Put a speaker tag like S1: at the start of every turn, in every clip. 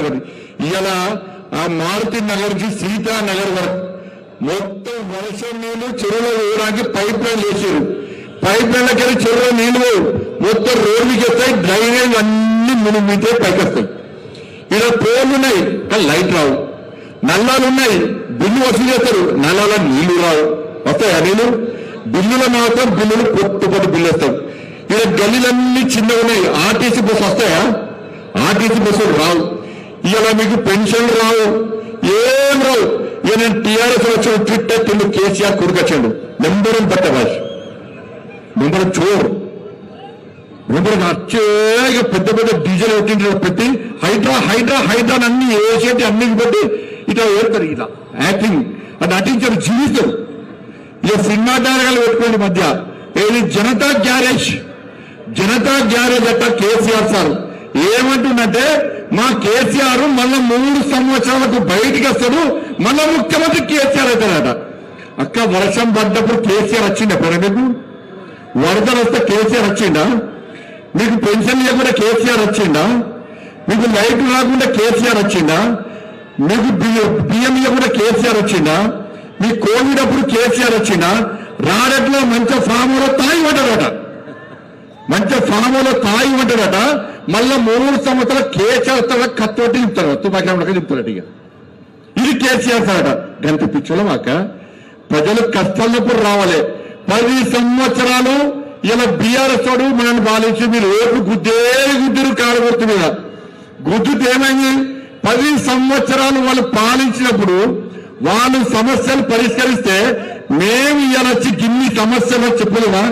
S1: నగర్, ఇలా ఆ మారుతి నగర్ నుంచి సీతానగర్ వరకు మొత్తం వర్షం నీళ్లు చెరువులో వేయడానికి పైప్ లైన్ వేసారు. పైప్ లైన్లకి వెళ్ళి చెరువులో నీళ్లు మొత్తం రోడ్డుకి వస్తాయి, డ్రైనేజ్ అన్ని మునిగితే పైకి వస్తాయి. ఇలా పోర్లు ఉన్నాయి కానీ లైట్ రావు, నల్లాలు ఉన్నాయి బిల్లు వసూలు చేస్తారు, నల్లాల నీళ్లు రావు. వస్తాయా నీళ్లు? బిల్లులు మాత్రం బిల్లులు పొట్టు బిల్లు వస్తాయి. ఇలా గల్లీలన్నీ చిన్నగా ఉన్నాయి. ఆర్టీసీ బస్సు వస్తాయా? ఆర్టీసీ బస్సులు రావు. ఇలా మీకు పెన్షన్లు రావు, ఏం రావు. ఇక నేను టీఆర్ఎస్ వచ్చిన ట్విట్టర్ తిండు కేసీఆర్ కొడుకొచ్చాడు. నెంబర్ పట్ట భాష నెంబర్ చోరు నెంబర్ వచ్చే పెద్ద పెద్ద డీజిల్ పెట్టి హైడ్రా హైడ్రా హైడ్రా అన్ని వేసేటి అన్ని పెట్టి ఇట్లా ఏడతారు. ఇట్లా యాక్టింగ్ అది నటించారు, జీవిస్తారు. ఇక సినిమా డైరెక్టర్లు పెట్టుకోండి మధ్య ఏది జనతా గ్యారేజ్ అట్ట కేసీఆర్ సార్ ఏమంటుందంటే మా కేసీఆర్ మళ్ళా 3 సంవత్సరాలకు బయటికి వస్తాడు, మళ్ళా ముఖ్యమంత్రి కేసీఆర్ అవుతాడట. అక్క వర్షం పడ్డప్పుడు కేసీఆర్ వచ్చిందా? పేరు మీకు వరదలు వస్తే కేసీఆర్ వచ్చిందా? మీకు పెన్షన్ లేకుండా కేసీఆర్ వచ్చిందా? మీకు లైట్ రాకుండా కేసీఆర్ వచ్చిందా? మీకు బియ్యం ఇవ్వకుండా కేసీఆర్ వచ్చిందా? మీ కోవిడ్ అప్పుడు కేసీఆర్ వచ్చిందా? రాడట్లో మంచి ఫామ్లో తాయి పడ్డాడట, మంచి ఫామ్లో తాయి పడ్డాడట. మళ్ళా 3 సంవత్సరాలు కేసీఆర్ కత్తోటి చెప్తారు, తుపాకి చెప్తారట. ఇక ఇది కేసీఆర్ సార్ గంట పిచ్చోళం అక్క. ప్రజలు కష్టాలప్పుడు రావాలి. 10 సంవత్సరాలు ఇలా బీఆర్ఎస్ తోడు మనల్ని పాలించి మీరు ఓట్లు గుద్దురు కాడగొట్టు మీద గుద్దుతే ఏమైంది? 10 సంవత్సరాలు వాళ్ళు పాలించినప్పుడు వాళ్ళు సమస్యలు పరిష్కరిస్తే మేము ఇలా వచ్చి గిన్ని సమస్యలు చెప్పలేమా?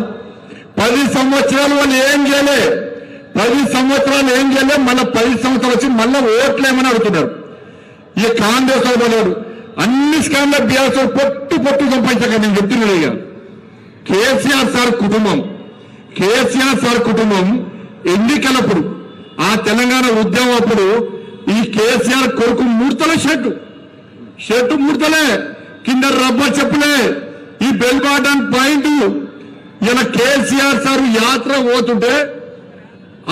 S1: 10 సంవత్సరాలు వాళ్ళు ఏం చేయలే, 10 సంవత్సరాలు ఏం చేయలే. మళ్ళీ 10 సంవత్సరాలు వచ్చి మళ్ళీ ఓట్లేమని అడుగుతున్నారు. ఈ కాంగ్రెస్ వాడు అన్ని స్కామ్ల బీఆర్ఎస్ పొట్టు సంపాదించాక నేను చెప్తున్నాను. ఇక కేసీఆర్ సార్ కుటుంబం ఎన్నికలప్పుడు ఆ తెలంగాణ ఉద్యమం అప్పుడు ఈ కేసీఆర్ కొడుకు ముడతల షర్టు ముడతలే, కింద రబ్బర్ చెప్పులే, ఈ బెల్ బాటన్ పాయింట్. ఇలా కేసీఆర్ సార్ యాత్ర పోతుంటే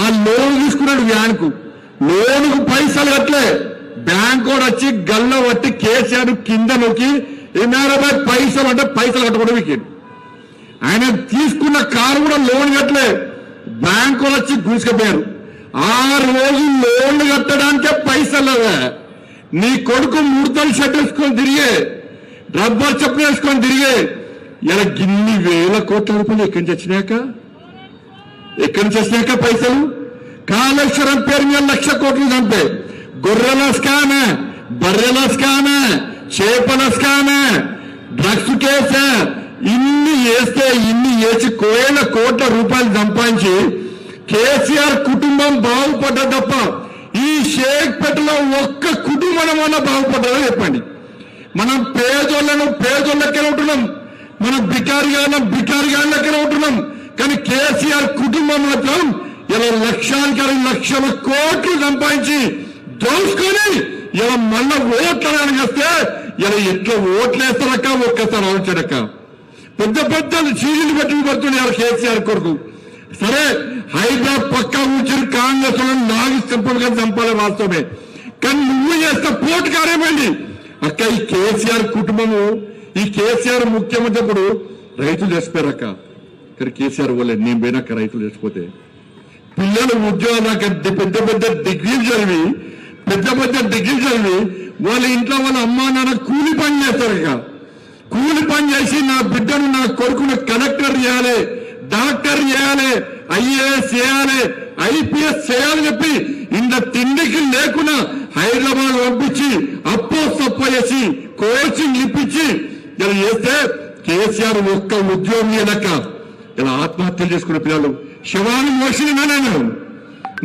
S1: ఆ లోన్ తీసుకున్నాడు వ్యాన్కు, లోనుకు పైసలు కట్టలే. బ్యాంక్ కూడా వచ్చి గల్ల పట్టి కేసీఆర్ కింద నొక్కి ఎన్నారబాయ్ పైసలు అంటే పైసలు కట్టకుండా వికెట్. ఆయన తీసుకున్న కారు కూడా లోన్ కట్టలే, బ్యాంకు వచ్చి గుంజుకపోయారు. 6 రోజులు లోన్లు కట్టడానికే పైసలు లేవా? నీ కొడుకు ముడతలు షర్ట్ వేసుకొని తిరిగే, రబ్బర్ చెప్పులు వేసుకొని తిరిగే. ఇలా గిన్ని వేల కోట్ల రూపాయలు ఎక్కడి నుంచి వచ్చినాక పైసలు? కాళేశ్వరం పేరు మీద 1,00,000 కోట్లు చంపే గొర్రెల స్కామే, బర్రెల స్కామే, చేపల స్కామే, డ్రగ్స్ కేసే. ఇన్ని వేసి కోట్ల రూపాయలు సంపాదించి కేసీఆర్ కుటుంబం బాగుపడ్డా తప్ప ఈ షేక్పేటలో ఒక్క కుటుంబం అన్న బాగుపడ్డారో చెప్పండి. మనం పేదోళ్ళకే ఉంటున్నాం, మనం బికారిగాళ్ళకే ఉంటున్నాం. కానీ కేసీఆర్ కుటుంబం మాత్రం ఇలా లక్షల కోట్లు సంపాదించి దోసుకొని ఇలా మళ్ళా ఓట్లడానికి వస్తే ఇలా ఎట్లా ఓట్లేస్తారక్క ఒక్కసారి ఆలోచనక్క. పెద్ద చీజీలు పెట్టి పడుతున్నారు కేసీఆర్ కొడుకు. సరే హైదరాబాద్ పక్కా కూర్చొని కాంగ్రెస్ నాగి చంపాలి వాస్తవమే, కానీ నువ్వు చేస్తే పోటు కారేమండి అక్క. ఈ కేసీఆర్ కుటుంబము, ఈ కేసీఆర్ ముఖ్యమంత్రి అప్పుడు రైతులు చేసిపోయారక్క. కానీ కేసీఆర్ వల్లే నేను పోయినాక రైతులు చేసిపోతే పిల్లలు ఉద్యోగాలు పెద్ద డిగ్రీలు చదివి వాళ్ళ ఇంట్లో వాళ్ళ అమ్మా నాన్న కూలి పని చేస్తారు. ఇక కూలి పని చేసి నా బిడ్డను నా కొడుకును కలెక్టర్ చేయాలి, డాక్టర్ చేయాలి, ఐఏఎస్ చేయాలి, ఐపీఎస్ చేయాలని చెప్పి ఇంత తిండికి లేకుండా హైదరాబాద్ పంపించి అప్పో చేసి కోచింగ్ ఇప్పించి ఇలా చేస్తే కేసీఆర్ ఒక్క ఉద్యోగం లెక్క ఇలా ఆత్మహత్యలు చేసుకున్న పిల్లలు శవాలు మోసినా, నేను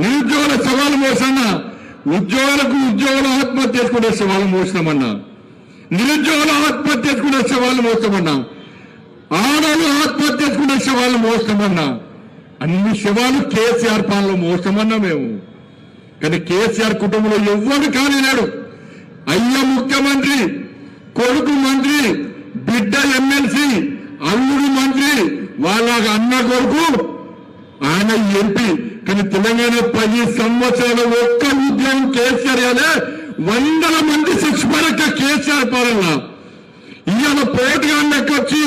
S1: నిరుద్యోగుల శవాలు మోసన్నా, ఉద్యోగులు ఆత్మహత్య చేసుకునే శవాలు మోసినామన్నా, నిరుద్యోగులు ఆత్మహత్య చేసుకునే శవాలు మోస్తామన్నా, ఆడలు ఆత్మహత్య చేసుకునే శవాలు మోస్తామన్నా. అన్ని శవాలు కేసీఆర్ పాలనలో మోస్తామన్నా మేము. కానీ కేసీఆర్ కుటుంబంలో ఎవ్వరు కాలేనాడు. అయ్య ముఖ్యమంత్రి, కొడుకు మంత్రి, బిడ్డ ఎమ్మెల్సీ, అల్లుడు మంత్రి, వాళ్ళ అన్న కొడుకు ఆయన ఎంపీ, కానీ తెలంగాణ 10 సంవత్సరాల ఒక్క ఉద్యమం కేసీఆర్ అనే 100 మంది శిక్షపడక కేసీఆర్ పాలన ఇవాళ పోటుగా వచ్చి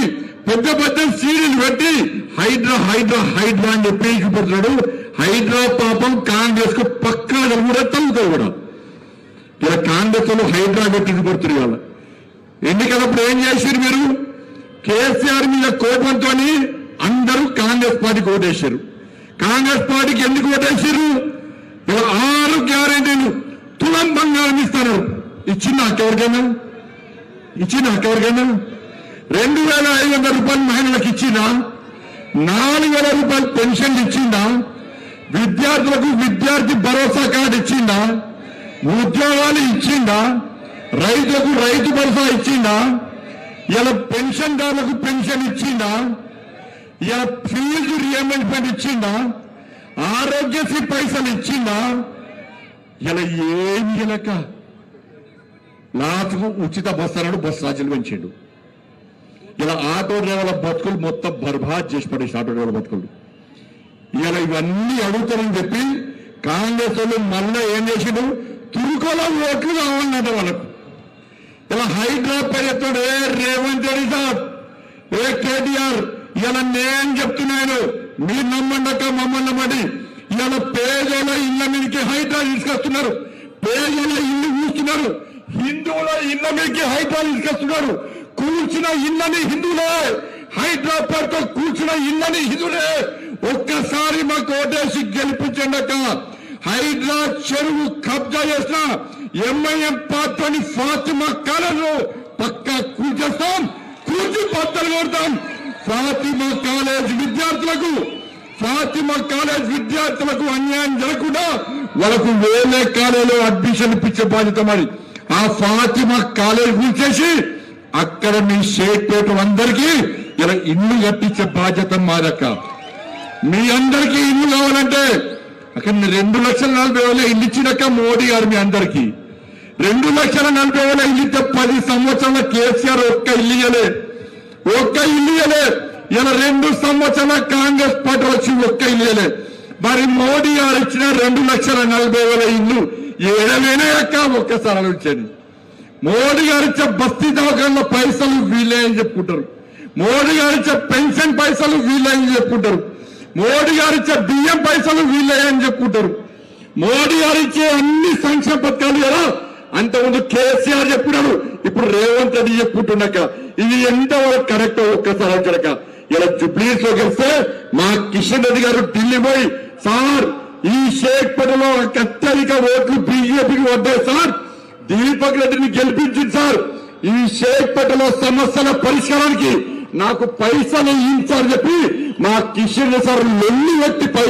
S1: పెద్ద పెద్ద సీడీలు పెట్టి హైడ్రా హైడ్రా హైడ్రా అని చెప్పి చూపుతున్నాడు. హైడ్రా పాపం కాంగ్రెస్ కు పక్కా కూడా తగ్గుతారు కూడా. ఇలా కాంగ్రెస్ లో హైడ్రా పెట్టి చూపుతున్నారు. ఇవాళ ఎన్నికలప్పుడు ఏం చేశారు మీరు? కేసీఆర్ మీద కోపంతో అందరూ కాంగ్రెస్ పార్టీకి ఓటేశారు. కాంగ్రెస్ పార్టీకి ఎందుకు ఓటేశారు? ఇలా 6 గ్యారెంటీలు తులం బంగారం ఇస్తారు. ఇచ్చిందా ఎవరికైనా? 2,500 రూపాయలు మహిళలకు ఇచ్చిందా? 4,000 రూపాయలు పెన్షన్లు ఇచ్చిందా? విద్యార్థులకు విద్యార్థి భరోసా కార్డు ఇచ్చిందా? ఉద్యోగాలు ఇచ్చిందా? రైతులకు రైతు భరోసా ఇచ్చిందా? ఇలా పెన్షన్దారులకు పెన్షన్ ఇచ్చిందా? ఇలా ఫీజు రియంబర్స్మెంట్ ఇచ్చిందా? ఆరోగ్యశ్రీ పైసలు ఇచ్చిందా? ఇలా ఏమి ఇలక లాస్ట్కు ఉచిత బస్సు అన్నాడు, బస్సు రాజ్యాలు పెంచాడు. ఇలా ఆటో డ్రైవర్ల బతుకులు మొత్తం బర్బాద్ చేసి పడేసి ఆటో డ్రైవర్ల బతుకులు. ఇలా ఇవన్నీ అడుగుతారని చెప్పి కాంగ్రెస్ వాళ్ళు మళ్ళీ ఏం చేసిండు? తురుకోలో ఓట్లు కావాలన్నట వాళ్ళకు. ఇలా హైదరాబాద్ ఎత్తాడు. రేవంత్ రెడ్డి సార్, కేటీఆర్, ఇలా నేను చెప్తున్నాను, మీరు నమ్మండక మమ్మల్ని నమ్మండి. ఇలా పేదల ఇళ్ల మీదకి హైడ్రా తీసుకొస్తున్నారు. పేదల ఇల్లు కూస్తున్నారు. హిందువుల ఇళ్ల మీదకి హైడ్రా తీసుకొస్తున్నారు. కూర్చున్న ఇళ్ళని హిందువులే, హైదరాబాద్ తో కూర్చున్న ఇళ్ళని హిందువులే. ఒక్కసారి మాకు ఓటేసి గెలిపించండక. హైడ్రా చెరువు కబ్జా చేసిన ఎంఐఎం పార్టీని ఫాతిమా కాలేజీలో పక్కా కూర్చేస్తాం, కూర్చి బద్దలు కొడతాం. ఫాతిమా కాలేజ్ విద్యార్థులకు అన్యాయం జరగకుండా వాళ్ళకు వేరే కాలేజీలో అడ్మిషన్ ఇప్పించే బాధ్యత మరి. ఆ ఫాతిమా కాలేజ్ కూర్చేసి అక్కడ మీ షేక్పేట అందరికీ ఇలా ఇల్లు కట్టించే బాధ్యత మాదక్క. మీ అందరికీ ఇల్లు కావాలంటే అక్కడ 2,40,000 ఇల్లు ఇచ్చినాక మోడీ గారు మీ అందరికీ 2,40,000 ఇల్లు ఇస్తే 10 సంవత్సరాల కేసీఆర్ ఒక్క ఇల్లు ఇయ్యలే. ఇలా 2 సంవత్సరాల కాంగ్రెస్ పార్టీ వచ్చి ఒక్క ఇల్లు ఇయ్యలే. మరి మోడీ గారు ఇచ్చిన 2,40,000 ఇల్లు ఏడవేనే అక్క ఒక్కసారి ఆలోచించండి. మోడీ గారు ఇచ్చే బస్తీ దవాఖాన్ల పైసలు వీళ్ళే అని చెప్పుకుంటారు. మోడీ గారు ఇచ్చే పెన్షన్ పైసలు వీళ్ళే అని చెప్పుకుంటారు. మోడీ గారు ఇచ్చే బియ్యం పైసలు వీళ్ళే అని చెప్పుకుంటారు. మోడీ గారు ఇచ్చే అన్ని సంక్షేమ పథకాలు ఎలా అంతకుముందు కేసీఆర్ చెప్పినాడు, ఇప్పుడు రేవంత్ రెడ్డి చెప్పుకుంటున్నాక ఇది ఎంతవరకు కరెక్ట్ ఒక్కసారి ఆలోచనక. ఇలా జుబ్లీస్ లో గెలిస్తే మా కిషన్ రెడ్డి గారు ఢిల్లీ పోయి, సార్ ఈ షేక్పేటలో అత్యధిక ఓట్లు బీజేపీకి వద్దాయి సార్, దీపక్ రెడ్డిని గెలిపించింది సార్, ఈ షేక్పేటలో సమస్యల పరిష్కారానికి నాకు పైసలు ఇచ్చారని చెప్పి మా కిషన్ రెడ్డి సార్ లొల్లి పెట్టి పైసలు